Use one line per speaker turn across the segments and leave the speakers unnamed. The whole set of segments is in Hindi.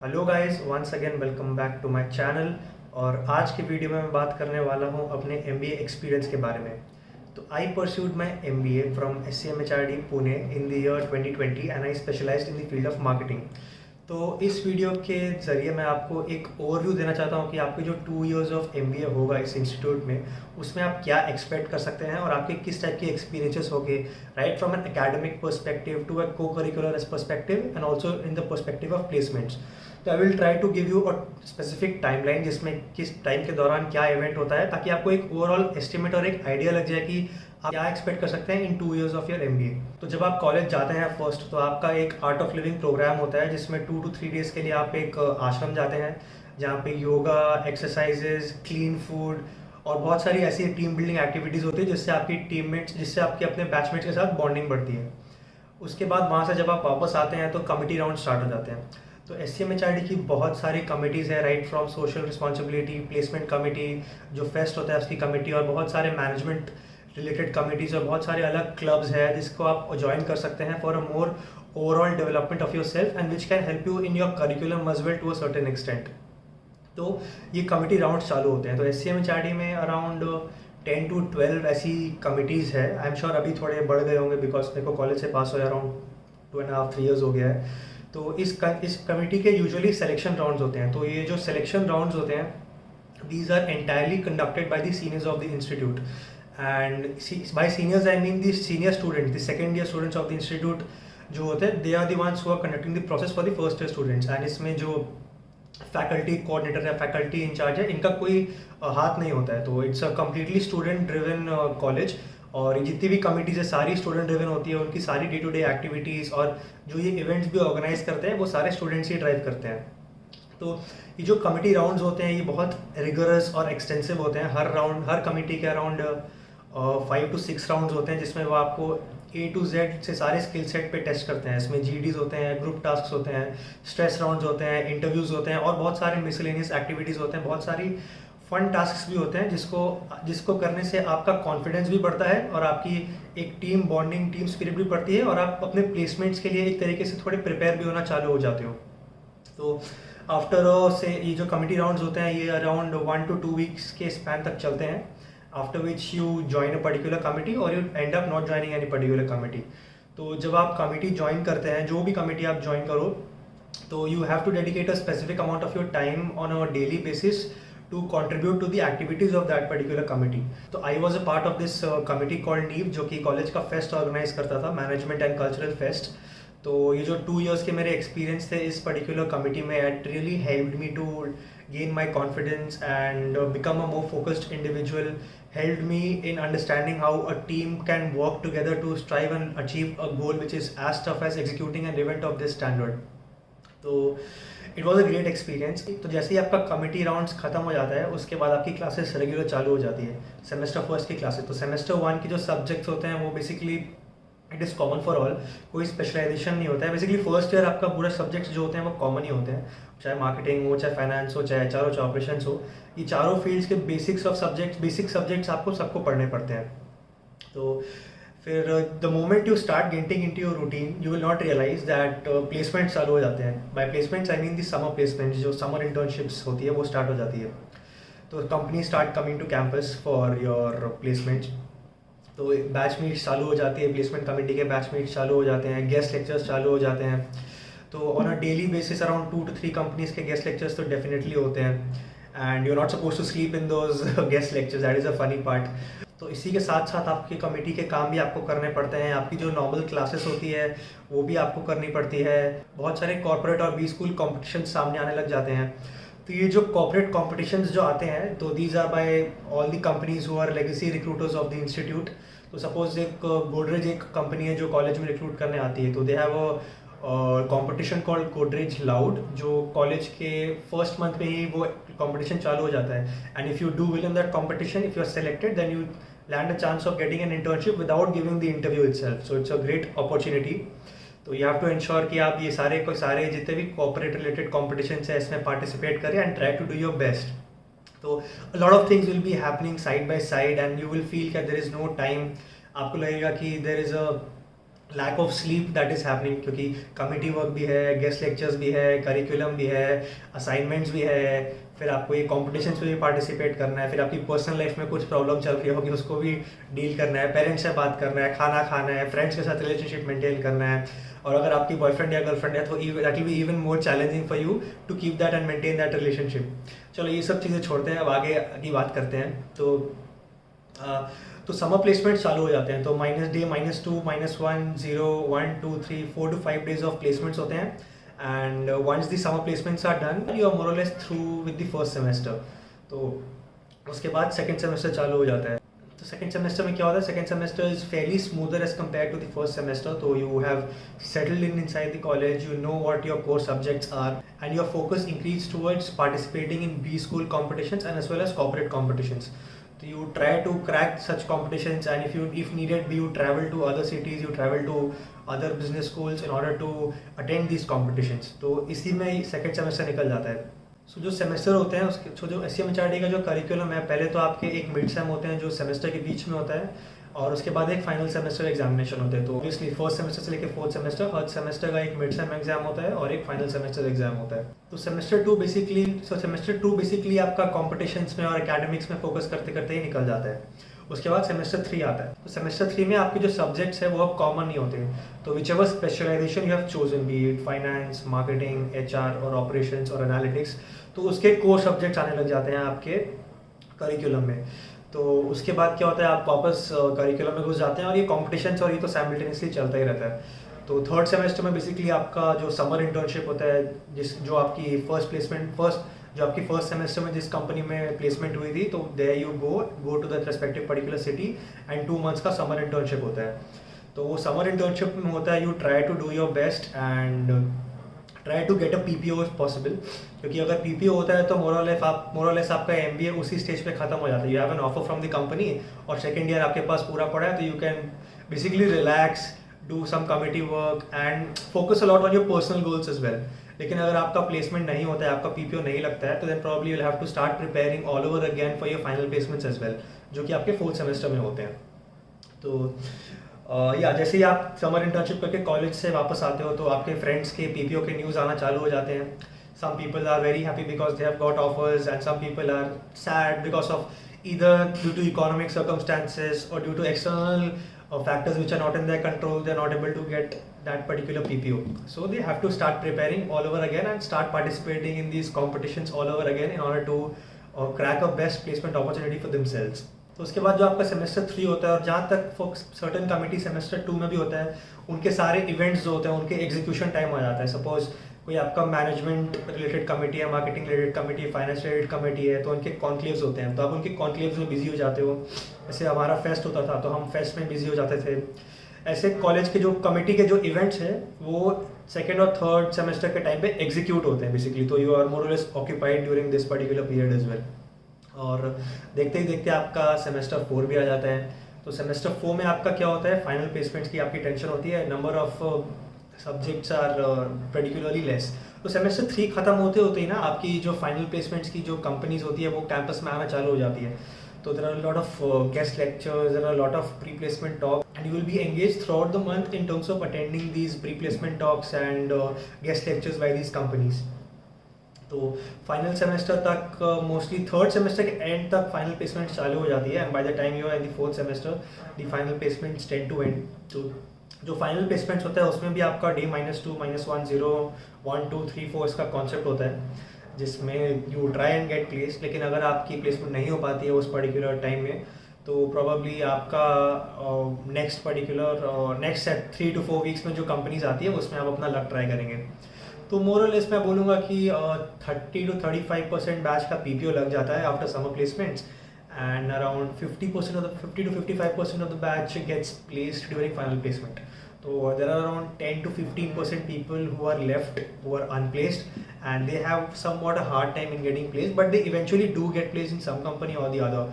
Hello guys, once again welcome back to my channel. और आज की वीडियो में मैं बात करने वाला हूं अपने एमबीए एक्सपीरियंस के बारे में। तो I pursued my MBA from SCMHRD Pune in the year 2020 and I specialized in the field of marketing. तो इस वीडियो के ज़रिए मैं आपको एक ओवरव्यू देना चाहता हूँ कि आपके जो 2 इयर्स ऑफ एमबीए होगा इस इंस्टीट्यूट में, उसमें आप क्या एक्सपेक्ट कर सकते हैं और आपके किस टाइप के एक्सपीरियंसेस होंगे, right from an academic perspective to a co curricular perspective and also in the perspective of placements. तो I will try to give you a specific timeline जिसमें किस टाइम के दौरान क्या इवेंट होता है, ताकि आपको एक ओवरऑल एस्टिमेट और एक आइडिया लग जाए कि आप क्या एक्सपेक्ट कर सकते हैं इन 2 इयर्स ऑफ योर एमबीए। तो जब आप कॉलेज जाते हैं फर्स्ट, तो आपका एक आर्ट ऑफ लिविंग प्रोग्राम होता है जिसमें 2 to 3 डेज के लिए आप एक आश्रम जाते हैं, जहाँ पे योगा, एक्सरसाइजेज, क्लीन फूड और बहुत सारी ऐसी टीम बिल्डिंग एक्टिविटीज़ होती है जिससे आपके अपने बैचमेट्स के साथ बॉन्डिंग बढ़ती है। उसके बाद वहाँ से जब आप वापस आते हैं तो कमिटी राउंड स्टार्ट हो जाते हैं। तो एससीएमएचआरडी की बहुत सारी कमिटीज़ है, right from social responsibility, placement committee, जो फेस्ट होता है उसकी कमिटी, और बहुत सारे मैनेजमेंट रिलेटेड कमिटीज़ और बहुत सारे अलग क्लब्स हैं जिसको आप ज्वाइन कर सकते हैं for a more overall development of yourself and which can help you in your curriculum as well to a certain extent. तो ये कमिटी राउंड चालू होते हैं। तो एससीएमएचआरडी में अराउंड 10 to 12 ऐसी कमिटीज़ है। आई एम श्योर अभी थोड़े बढ़ गए होंगे बिकॉज मेरे को कॉलेज से पास हुए अराउंड 2.5 3 years हो गया है। तो इस कमिटी के यूजुअली सिलेक्शन राउंड्स होते हैं। तो ये जो सिलेक्शन राउंड्स होते हैं, these are entirely conducted by the seniors of the institute, and by seniors I mean the senior students, the second year students of the institute जो होते हैं, they are the ones who are conducting the process for the first year students। and इसमें जो फैकल्टी कोऑर्डिनेटर या फैकल्टी इंचार्ज है, इनका कोई हाथ नहीं होता है। तो it's a completely student driven college, और जितनी भी कमिटीज़ है सारी स्टूडेंट ड्रिवन होती है। उनकी सारी डे टू डे एक्टिविटीज़ और जो ये इवेंट्स भी ऑर्गेनाइज करते हैं वो सारे स्टूडेंट्स ही ड्राइव करते हैं। तो ये जो कमिटी राउंड्स होते हैं ये बहुत रिगरस और एक्सटेंसिव होते हैं। हर कमिटी के अराउंड 5 to 6 राउंड्स होते हैं, जिसमें वो आपको A to Z से सारे स्किल सेट पे टेस्ट करते हैं। इसमें GDs होते हैं, ग्रुप टास्क होते हैं, स्ट्रेस राउंड्स होते हैं, इंटरव्यूज़ होते हैं और बहुत सारे मिसलेनियस एक्टिविटीज़ होते हैं। बहुत सारी फन टास्क भी होते हैं जिसको करने से आपका कॉन्फिडेंस भी बढ़ता है और आपकी एक टीम बॉन्डिंग, टीम स्पिरिट भी बढ़ती है, और आप अपने प्लेसमेंट्स के लिए एक तरीके से थोड़े प्रिपेयर भी होना चालू हो जाते हो। तो आफ्टर से ये जो कमिटी राउंड्स होते हैं ये अराउंड 1 to 2 weeks के स्पैन तक चलते हैं, after which you join a particular committee और you end up not joining any particular committee. तो जब आप कमिटी ज्वाइन करते हैं, जो भी कमिटी आप ज्वाइन करो, तो you have to dedicate a specific amount of your time on a daily basis to contribute to the activities of that particular committee। तो I was a part of this committee called Neev, जो कि कॉलेज का फेस्ट ऑर्गेनाइज करता था, मैनेजमेंट एंड कल्चरल फेस्ट। तो ये जो 2 years के मेरे एक्सपीरियंस थे इस पर्टिकुलर कमिटी में, it really helped me to gain my confidence and become a more focused individual, helped me in understanding how a team can work together to strive and achieve a goal which is as tough as executing an event of this standard। तो it was a great experience. तो जैसे ही आपका कमिटी राउंड्स खत्म हो जाता है, उसके बाद आपकी क्लासेस रेगुलर चालू हो जाती है, सेमेस्टर फर्स्ट की क्लासेस। तो सेमेस्टर 1 की जो सब्जेक्ट्स होते हैं वो basically it is common for all, कोई स्पेशलाइजेशन नहीं होता है। बेसिकली फर्स्ट ईयर आपका पूरा सब्जेक्ट्स जो होते हैं वो कॉमन ही होते हैं, चाहे मार्केटिंग हो, चाहे फाइनेंस हो, चाहे HR हो, चाहे ऑपरेशंस हो। ये चारों फील्ड्स के बेसिक सब्जेक्ट्स आपको सबको पढ़ने पड़ते हैं। तो फिर the moment you start getting into your routine, you will not realise that placement चालू हो जाते हैं। By placements I mean the summer placements, जो समर इंटर्नशिप्स होती है वो स्टार्ट हो जाती है। तो company start coming to campus for your placements. तो बैच मीट्स चालू हो जाती है, प्लेसमेंट कमेटी के बैच मीट्स चालू हो जाते हैं, गेस्ट लेक्चर्स चालू हो जाते हैं। तो on a daily basis around 2 to 3 companies के गेस्ट लेक्चर्स तो डेफिनेटली होते हैं, and you are not suppose to sleep in those guest lectures, that is a funny part. तो इसी के साथ साथ आपकी कमेटी के काम भी आपको करने पड़ते हैं। आपकी जो नॉर्मल क्लासेस होती है वो भी आपको करनी पड़ती है। बहुत सारे कॉर्पोरेट और बी स्कूल कॉम्पिटिशन सामने आने लग जाते हैं। तो ये जो कॉर्पोरेट कॉम्पिटिशन्स जो आते हैं, तो these are by all the companies who are legacy recruiters of the institute. तो सपोज एक गोदरेज एक कंपनी है जो कॉलेज में रिक्रूट करने आती है, तो they have a competition called Godrej loud, जो कॉलेज के फर्स्ट मंथ में ही वो कॉम्पिटिशन चालू हो जाता है। And if you do well in that competition, if you are selected, then you land a chance of getting an internship without giving the interview itself. So it's a great opportunity. तो यू हैव टू इंश्योर कि आप ये सारे जितने भी कॉर्पोरेट रिलेटेड कॉम्पिटिशन है इसमें पार्टिसिपेट करें and try to do your best. तो a lot of things will be happening side by side and you will feel that there is no time। आपको लगेगा कि there is a lack of sleep that is happening, क्योंकि कमिटी वर्क भी है, गेस्ट लेक्चर्स भी है, करिकुलम भी है, असाइनमेंट्स भी है, फिर आपको ये कॉम्पिटिशन्स में भी पार्टिसिपेट करना है, फिर आपकी पर्सनल लाइफ में कुछ प्रॉब्लम चल रही होगी उसको भी डील करना है, पेरेंट्स से बात करना है, खाना खाना है, फ्रेंड्स के साथ रिलेशनशिप मेंटेन करना है, और अगर आपकी बॉयफ्रेंड या गर्लफ्रेंड है तो that will be even more challenging for you to keep that and maintain that relationship. चलो ये सब चीज़ें छोड़ते हैं, अब आगे की बात करते हैं। तो समर प्लेसमेंट चालू हो जाते हैं, तो -day, -2, -1, 0, 1, 2, 3, 4 to 5 days of placements होते हैं। And once the summer placements are done you are more और less through with the first semester. तो उसके बाद सेकेंड सेमेस्टर चालू हो जाता है। तो सेकेंड सेमेस्टर में क्या होता है, second semester is fairly smoother as compared to the first semester. तो you have settled in inside the college, you know what your core subjects are, and your focus increase towards participating in B school competitions and as well as corporate competitions. So you try to crack such competitions, and if needed you travel to other cities, you travel to other business schools in order to attend these competitions. तो इसी में सेकेंड सेमेस्टर निकल जाता है। सो जो सेमेस्टर होते हैं उसके जो SCMHRD का जो करिकुलम है, पहले तो आपके एक मिड सेम होते हैं जो सेमेस्टर के बीच में होता है, और उसके बाद एक फाइनल सेमेस्टर एग्जामिनेशन होते हैं। तो ऑब्वियसली फर्स्ट सेमेस्टर से लेकर फोर्थ सेमेस्टर, हर सेमेस्टर का एक मिड सेम एग्जाम होता है और एक फाइनल सेमेस्टर एग्जाम होता है। तो सेमेस्टर टू बेसिकली आपका कॉम्पिटिशन्स में और एकेडमिक्स में फोकस करते करते ही निकल जाता है। उसके बाद सेमेस्टर 3 आता है। तो सेमेस्टर 3 में आपके जो सब्जेक्ट्स है वो अब कॉमन नहीं होते, तो whichever specialization you have chosen, be it finance, marketing, HR और ऑपरेशंस और एनालिटिक्स, तो उसके कोर सब्जेक्ट्स आने लग जाते हैं आपके करिकुलम में। तो उसके बाद क्या होता है, आप वापस करिकुलम में घुस जाते हैं, और ये कॉम्पिटिशन्स और ये तो साइमल्टेनियसली चलता ही रहता है। तो थर्ड सेमेस्टर में बेसिकली आपका जो समर इंटर्नशिप होता है, जो आपकी फर्स्ट सेमेस्टर में जिस कंपनी में प्लेसमेंट हुई थी, तो there you go to the respective particular city, and 2 months का समर इंटर्नशिप होता है। तो वो समर इंटर्नशिप में होता है, you try to do your best and try to get a PPO if possible, क्योंकि अगर PPO होता है तो मोर और लेस आपका MBA उसी स्टेज पे खत्म हो जाता है। You have an offer from the company और सेकेंड ईयर आपके पास पूरा पड़ा है, तो you can basically relax, do some committee work and focus a lot on your personal goals as well. लेकिन अगर आपका प्लेसमेंट नहीं होता है, आपका PPO नहीं लगता है, तो then probably you have to start preparing all over again for your final placements as well, जो कि आपके फोर्थ सेमेस्टर में होते हैं। तो या जैसे ही आप समर इंटर्नशिप करके कॉलेज से वापस आते हो, तो आपके फ्रेंड्स के PPO के न्यूज़ आना चालू हो जाते हैं। Some people are very happy because they have got offers, and some people are sad because of either due to economic circumstances or due to external factors which are not in their control, they are not able to get that particular PPO. So they have to start preparing all over again and start participating in these competitions all over again in order to crack a best placement opportunity for themselves. तो उसके बाद जो आपका सेमेस्टर 3 होता है, और जहाँ तक सर्टेन कमिटी सेमेस्टर 2 में भी होता है, उनके सारे इवेंट्स जो होते हैं उनके एग्जीक्यूशन टाइम आ जाता है। सपोज कोई आपका मैनेजमेंट रिलेटेड कमेटी है, मार्केटिंग रिलेटेड कमेटी है, फाइनेंस रिलेटेड कमेटी है, तो उनके कॉन्क्लेव्स होते हैं, तो आप उनके कॉन्क्लेव्स में बिजी हो जाते हो। जैसे हमारा फेस्ट होता था तो हम फेस्ट में बिजी हो जाते थे। ऐसे कॉलेज के जो कमेटी के जो इवेंट्स हैं वो सेकेंड और थर्ड सेमेस्टर के टाइम पे एग्जीक्यूट होते हैं बेसिकली, तो यू आर मोर और less occupied during this particular period as well. और देखते ही देखते आपका सेमेस्टर 4 भी आ जाता है। तो सेमेस्टर 4 में आपका क्या होता है, फाइनल प्लेसमेंट्स की आपकी टेंशन होती है, number of subjects are particularly less. तो सेमेस्टर 3 खत्म होते होते ही ना आपकी जो फाइनल प्लेसमेंट्स की जो कंपनीज होती है वो कैंपस में आना चालू हो जाती है। तो there are lot of guest lectures, there are lot of pre placement talk, and you will be engage throughout the month in terms of attending these pre placement talks and guest lectures by these companies. तो फाइनल सेमेस्टर तक मोस्टली थर्ड सेमेस्टर के एंड तक फाइनल प्लेसमेंट चालू हो जाती है, and by the time you are in the fourth semester the final placements tend to end. तो जो फाइनल प्लेसमेंट्स होता है उसमें भी आपका डे -2, -1, 0, 1, 2, 3, 4 इसका कॉन्सेप्ट होता है, जिसमें you try and get placed. लेकिन अगर आपकी प्लेसमेंट नहीं हो पाती है उस पर्टिकुलर टाइम में, तो प्रोबेबली आपका नेक्स्ट 3 to 4 वीक्स में जो कंपनीज आती है उसमें आप अपना लक ट्राई करेंगे। तो मोर और लेस मैं बोलूँगा कि 30 to 35% बैच का PPO लग जाता है after summer placements, and around 50 to 55% of the batch gets placed during final placement. So there are around 10 to 15% people who are left, who are unplaced, and they have somewhat a hard time in getting placed, but they eventually do get placed in some company or the other.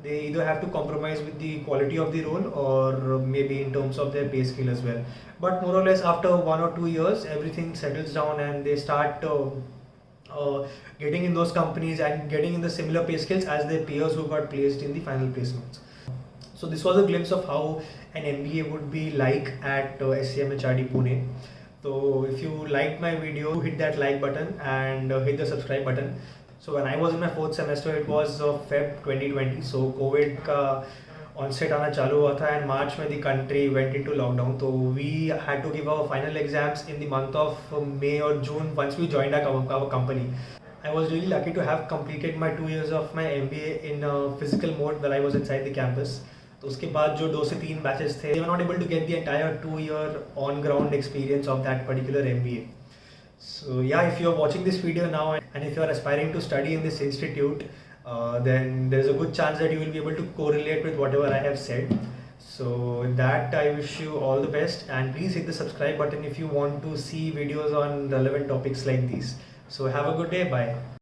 They either have to compromise with the quality of the role or maybe in terms of their pay scale as well. But more or less after 1 or 2 years, everything settles down and they start getting in those companies and getting in the similar pay scales as their peers who got placed in the final placements. So this was a glimpse of how an MBA would be like at SCMHRD Pune. So if you liked my video, hit that like button and hit the subscribe button. So when I was in my fourth semester, it was Feb 2020. So COVID का onset आना चालू हुआ था and March में the country went into lockdown. So we had to give our final exams in the month of May or June once we joined our company. I was really lucky to have completed my 2 years of my MBA in physical mode while I was inside the campus. तो उसके बाद जो 2 से 3 बैचेस थे, they were not able to get the entire 2-year on-ground experience of that particular MBA. So yeah, if you are watching this video now and if you are aspiring to study in this institute, then there's a good chance that you will be able to correlate with whatever I have said. So with that, I wish you all the best and please hit the subscribe button if you want to see videos on relevant topics like these. So have a good day. Bye.